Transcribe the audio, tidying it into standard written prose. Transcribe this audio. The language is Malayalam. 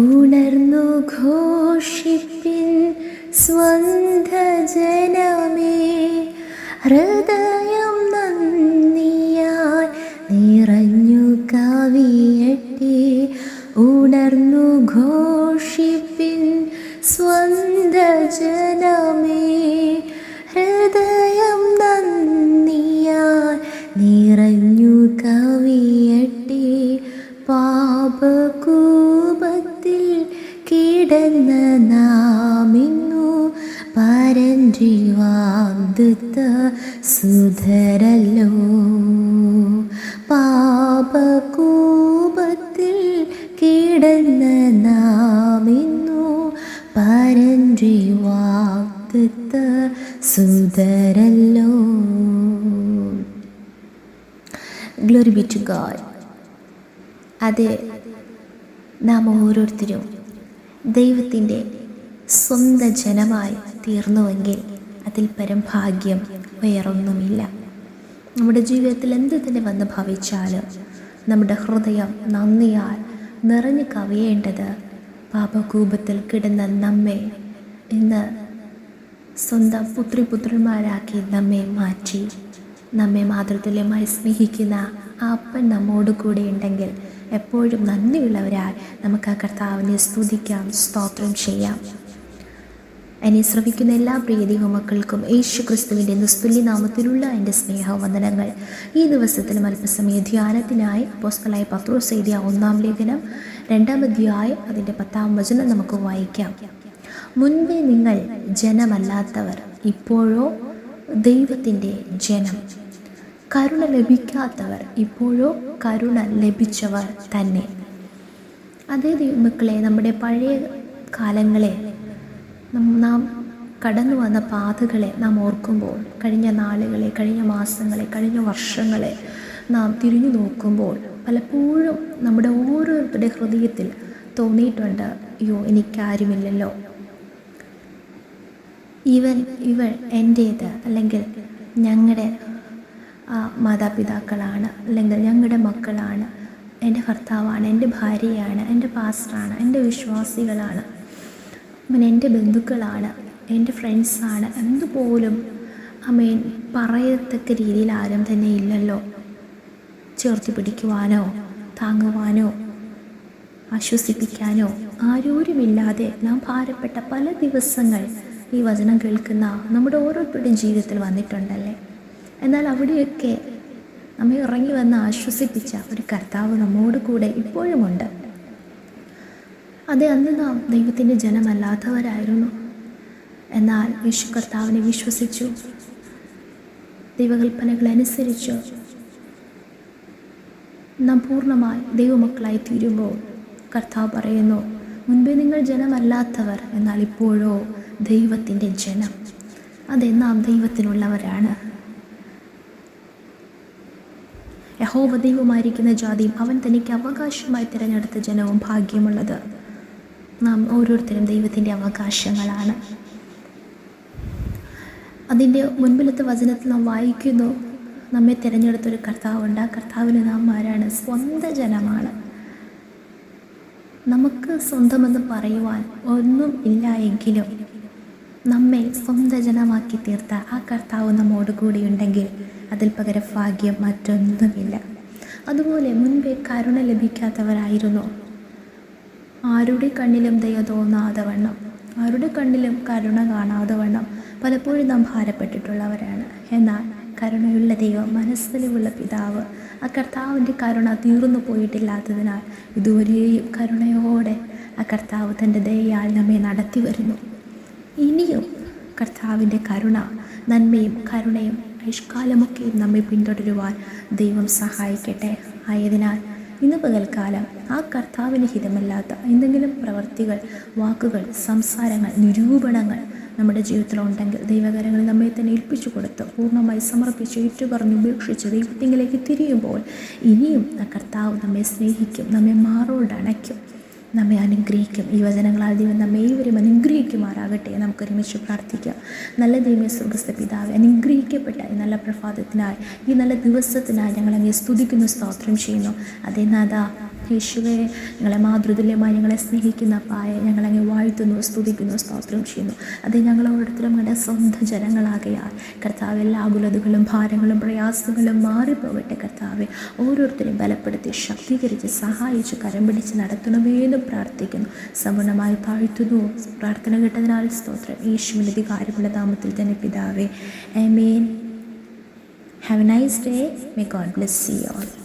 ഉണർന്നു ഘോഷിപ്പിൻ സ്വന്ത ജനമേ, ഹൃദയം നന്ദിയാൽ നിറഞ്ഞു കവിയട്ടെ. ഉണർന്നു ഘോഷിപ്പിൻ സ്വന്ത ജനമേ, ഹൃദയം നന്ദിയാൽ നിറഞ്ഞു കവിയട്ടെ. പാപകൂപത്തിൽ കിടന്ന നാമിന്നു പരൻ്റെ വാഗ്ദത്ത സുധരല്ലോ. പാപകൂപത്തിൽ കിടന്ന നാമിന്നു പരൻ്റെ വാഗ്ദത്ത സുധരല്ലോ. Glory be to God. അത് നാം ഓരോരുത്തരും ദൈവത്തിൻ്റെ സ്വന്തം ജനമായി തീർന്നുവെങ്കിൽ അതിൽ പരം ഭാഗ്യം വേറൊന്നുമില്ല. നമ്മുടെ ജീവിതത്തിൽ എന്ത് തന്നെ വന്ന് ഭവിച്ചാലും നമ്മുടെ ഹൃദയം നന്ദിയാൽ നിറഞ്ഞു കവിയേണ്ടത് പാപകൂപത്തിൽ കിടന്ന നമ്മെ ഇന്ന് സ്വന്തം പുത്രിപുത്രന്മാരാക്കി നമ്മെ മാറ്റി നമ്മെ മാതൃതുല്യമായി സ്നേഹിക്കുന്ന ആ അപ്പൻ നമ്മോട് കൂടെ ഉണ്ടെങ്കിൽ എപ്പോഴും നന്ദിയുള്ളവരായി നമുക്ക് ആ കർത്താവിനെ സ്തുതിക്കാം, സ്തോത്രം ചെയ്യാം. എന്നെ ശ്രവിക്കുന്ന എല്ലാ പ്രിയ ദൈവമക്കൾക്കും യേശു ക്രിസ്തുവിൻ്റെ നിസ്തുല്യനാമത്തിലുള്ള എൻ്റെ സ്നേഹവന്ദനങ്ങൾ. ഈ ദിവസത്തിലും അല്പസമയ ധ്യാനത്തിനായി അപ്പോസ്തലനായ പത്രോസ് എഴുതിയ 1-ാം ലേഖനം 2-ാം അധ്യായം അതിൻ്റെ 10-ാം വചനം നമുക്ക് വായിക്കാം. മുൻപേ നിങ്ങൾ ജനമല്ലാത്തവർ, ഇപ്പോഴോ ദൈവത്തിൻ്റെ ജനം. കരുണ ലഭിക്കാത്തവർ, ഇപ്പോഴോ കരുണ ലഭിച്ചവർ തന്നെ. അതേ ദൈവമക്കളെ, നമ്മുടെ പഴയ കാലങ്ങളെ, നാം കടന്നു വന്ന പാതകളെ നാം ഓർക്കുമ്പോൾ, കഴിഞ്ഞ നാളുകളെ, കഴിഞ്ഞ മാസങ്ങളെ, കഴിഞ്ഞ വർഷങ്ങളെ നാം തിരിഞ്ഞു നോക്കുമ്പോൾ പലപ്പോഴും നമ്മുടെ ഓരോരുത്തരുടെ ഹൃദയത്തിൽ തോന്നിയിട്ടുണ്ട്, അയ്യോ എനിക്കാരുമില്ലല്ലോ, ഇവൾ എൻ്റേത്, അല്ലെങ്കിൽ ഞങ്ങളുടെ മാതാപിതാക്കളാണ്, അല്ലെങ്കിൽ ഞങ്ങളുടെ മക്കളാണ്, എൻ്റെ ഭർത്താവാണ്, എൻ്റെ ഭാര്യയാണ്, എൻ്റെ പാസ്റ്ററാണ്, എൻ്റെ വിശ്വാസികളാണ്, എൻ്റെ ബന്ധുക്കളാണ്, എൻ്റെ ഫ്രണ്ട്സാണ് എന്തുപോലും പറയത്തക്ക രീതിയിൽ ആരും തന്നെ ഇല്ലല്ലോ. ചേർത്ത് പിടിക്കുവാനോ താങ്ങുവാനോ ആശ്വസിപ്പിക്കാനോ ആരോരുമില്ലാതെ നാം ഭാരപ്പെട്ട പല ദിവസങ്ങൾ ഈ വചനം കേൾക്കുന്ന നമ്മുടെ ഓരോരുത്തരുടെയും ജീവിതത്തിൽ വന്നിട്ടുണ്ടല്ലേ. എന്നാൽ അവിടെയൊക്കെ നമ്മെ ഇറങ്ങി വന്ന് ആശ്വസിപ്പിച്ച ഒരു കർത്താവ് നമ്മോട് കൂടെ ഇപ്പോഴുമുണ്ട്. അതെ, അന്ന് നാം ദൈവത്തിൻ്റെ ജനമല്ലാത്തവരായിരുന്നു. എന്നാൽ യേശു കർത്താവിനെ വിശ്വസിച്ചു, ദൈവകൽപ്പനകൾ അനുസരിച്ചു നാം പൂർണ്ണമായി ദൈവമക്കളായി തീരുമ്പോൾ കർത്താവ് പറയുന്നു, മുൻപേ നിങ്ങൾ ജനമല്ലാത്തവർ, എന്നാൽ ഇപ്പോഴോ ദൈവത്തിൻ്റെ ജനം. അതെ, നാം ദൈവത്തിനുള്ളവരാണ്. യഹോവ ദൈവമായിരിക്കുന്ന ജാതിയും അവൻ തനിക്ക് അവകാശമായി തിരഞ്ഞെടുത്ത ജനവും ഭാഗ്യമുള്ളത്. നാം ഓരോരുത്തരും ദൈവത്തിൻ്റെ അവകാശങ്ങളാണ്. അതിൻ്റെ മുൻപിലത്തെ വചനത്തിൽ നാം വായിക്കുന്നു, നമ്മെ തിരഞ്ഞെടുത്തൊരു കർത്താവുണ്ട്. ആ കർത്താവിന് നാം ആരാണ്? സ്വന്തം ജനമാണ്. നമുക്ക് സ്വന്തമെന്ന് പറയുവാൻ ഒന്നും ഇല്ല എങ്കിലും നമ്മെ സ്വന്തം ജനമാക്കി തീർത്ത ആ കർത്താവ് നമ്മോട് കൂടിയുണ്ടെങ്കിൽ അതിൽ പകരം ഭാഗ്യം മറ്റൊന്നുമില്ല. അതുപോലെ മുൻപേ കരുണ ലഭിക്കാത്തവരായിരുന്നു. ആരുടെ കണ്ണിലും ദയ തോന്നാതെ വണ്ണം, ആരുടെ കണ്ണിലും കരുണ കാണാതെ വണ്ണം പലപ്പോഴും നാം ഭാരപ്പെട്ടിട്ടുള്ളവരാണ്. എന്നാൽ കരുണയുള്ള ദൈവം, മനസ്സിലുള്ള പിതാവ്, ആ കർത്താവിൻ്റെ കരുണ തീർന്നു പോയിട്ടില്ലാത്തതിനാൽ ഇതുവരെയും കരുണയോടെ ആ കർത്താവ് തൻ്റെ ദയയാൽ നമ്മെ നടത്തി വരുന്നു. ഇനിയും കർത്താവിൻ്റെ കരുണ, നന്മയും കരുണയും ആയുഷ്കാലമൊക്കെയും നമ്മെ പിന്തുടരുവാൻ ദൈവം സഹായിക്കട്ടെ. ആയതിനാൽ ഇന്ന് പകൽക്കാലം ആ കർത്താവിന് ഹിതമല്ലാത്ത എന്തെങ്കിലും പ്രവർത്തികൾ, വാക്കുകൾ, സംസാരങ്ങൾ, നിരൂപണങ്ങൾ നമ്മുടെ ജീവിതത്തിലുണ്ടെങ്കിൽ ദൈവകരങ്ങളിൽ നമ്മെ തന്നെ ഏൽപ്പിച്ചു കൊടുത്ത് പൂർണ്ണമായി സമർപ്പിച്ച് ഏറ്റുപറഞ്ഞ് ഉപേക്ഷിച്ച് ദൈവത്തിങ്കിലേക്ക് തിരിയുമ്പോൾ ഇനിയും ആ കർത്താവ് നമ്മെ സ്നേഹിക്കും, നമ്മെ മാറോടണയ്ക്കും, നമ്മെ അനുഗ്രഹിക്കും. ഈ വചനങ്ങളാൽ ദൈവം നമ്മെ ഏവരും അനുഗ്രഹിക്കുമാറാകട്ടെ. നമുക്കൊരുമിച്ച് പ്രാർത്ഥിക്കാം. നല്ല ദൈവമേ, സ്വർഗ്ഗസ്ഥ പിതാവേ, അനുഗ്രഹിക്കപ്പെട്ട ഈ നല്ല പ്രഭാതത്തിനായി, ഈ നല്ല ദിവസത്തിനായി ഞങ്ങൾ അങ്ങേ സ്തുതിക്കുന്നു, സ്തോത്രം ചെയ്യുന്നു. അതേ നാഥാ, യേശുവേ, ഞങ്ങളെ മാതൃതുല്യമായി ഞങ്ങളെ സ്നേഹിക്കുന്ന അപ്പായ ഞങ്ങളങ്ങ് വാഴ്ത്തുന്നു, സ്തുതിക്കുന്നു, സ്തോത്രം ചെയ്യുന്നു. അത് ഞങ്ങൾ ഓരോരുത്തരും ഞങ്ങളുടെ സ്വന്തം ജനങ്ങളാകയാൽ കർത്താവ് എല്ലാ ആകുലതകളും ഭാരങ്ങളും പ്രയാസങ്ങളും മാറിപ്പോകട്ടെ. കർത്താവെ, ഓരോരുത്തരെയും ബലപ്പെടുത്തി ശക്തീകരിച്ച് സഹായിച്ച് കരം പിടിച്ച് നടത്തണമെന്ന് പ്രാർത്ഥിക്കുന്നു. സമ്പൂർണ്ണമായി താഴ്ത്തുന്നു. പ്രാർത്ഥന കേട്ടതിനാൽ സ്തോത്രം. യേശുവിൻ്റെ അധികാരമുള്ള നാമത്തിൽ തന്നെ പിതാവേ, ആമേൻ. Have a nice day. May God bless you all.